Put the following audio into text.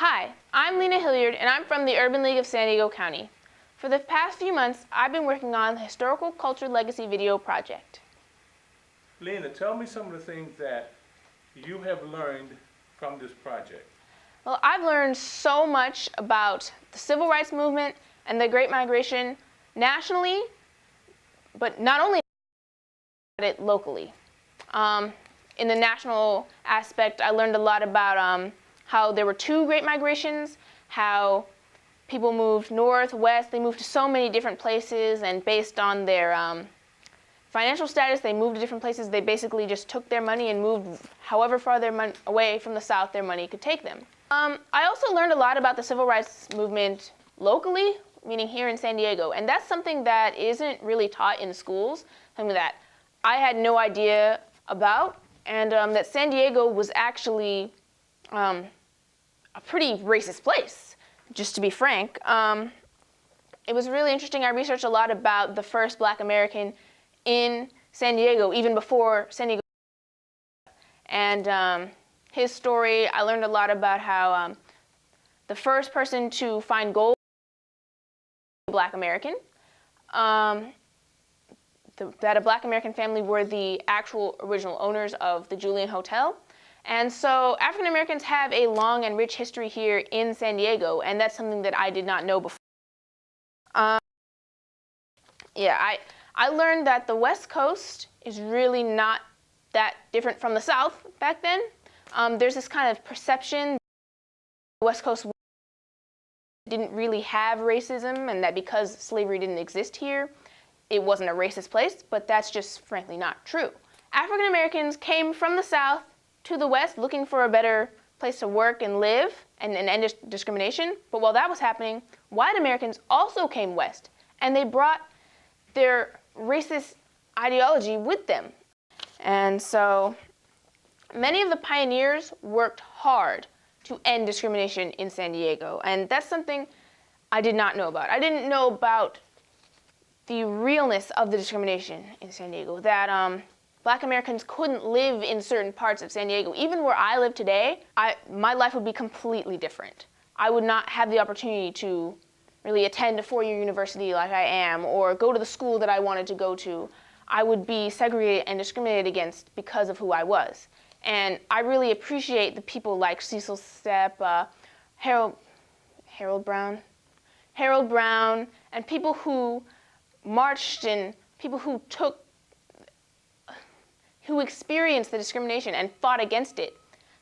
Hi, I'm Lena Hilliard, and I'm from the Urban League of San Diego County. For the past few months, I've been working on the Historical Culture Legacy video project. Lena, tell me some of the things that you have learned from this project. Well, I've learned so much about the Civil Rights Movement and the Great Migration nationally, but not only it locally. In the national aspect, I learned a lot about how there were two Great Migrations, how people moved north, west, they moved to so many different places, and based on their financial status, they moved to different places. They basically just took their money and moved however far away from the South their money could take them. I also learned a lot about the Civil Rights Movement locally, meaning here in San Diego, and that's something that isn't really taught in schools, something that I had no idea about, and that San Diego was actually a pretty racist place, just to be frank. It was really interesting. I researched a lot about the first Black American in San Diego, even before San Diego. And his story, I learned a lot about how the first person to find gold was a Black American. That a Black American family were the actual original owners of the Julian Hotel. And so African Americans have a long and rich history here in San Diego, and that's something that I did not know before. I learned that the West Coast is really not that different from the South back then. There's this kind of perception the West Coast didn't really have racism, and that because slavery didn't exist here, it wasn't a racist place, but that's just frankly not true. African Americans came from the South to the West looking for a better place to work and live and end discrimination. But while that was happening, white Americans also came west, and they brought their racist ideology with them. And so many of the pioneers worked hard to end discrimination in San Diego, and that's something I did not know about. I didn't know about the realness of the discrimination in San Diego, that Black Americans couldn't live in certain parts of San Diego. Even where I live today, my life would be completely different. I would not have the opportunity to really attend a four-year university like I am, or go to the school that I wanted to go to. I would be segregated and discriminated against because of who I was. And I really appreciate the people like Cecil Stepp, Harold Brown, and people who marched and people who experienced the discrimination and fought against it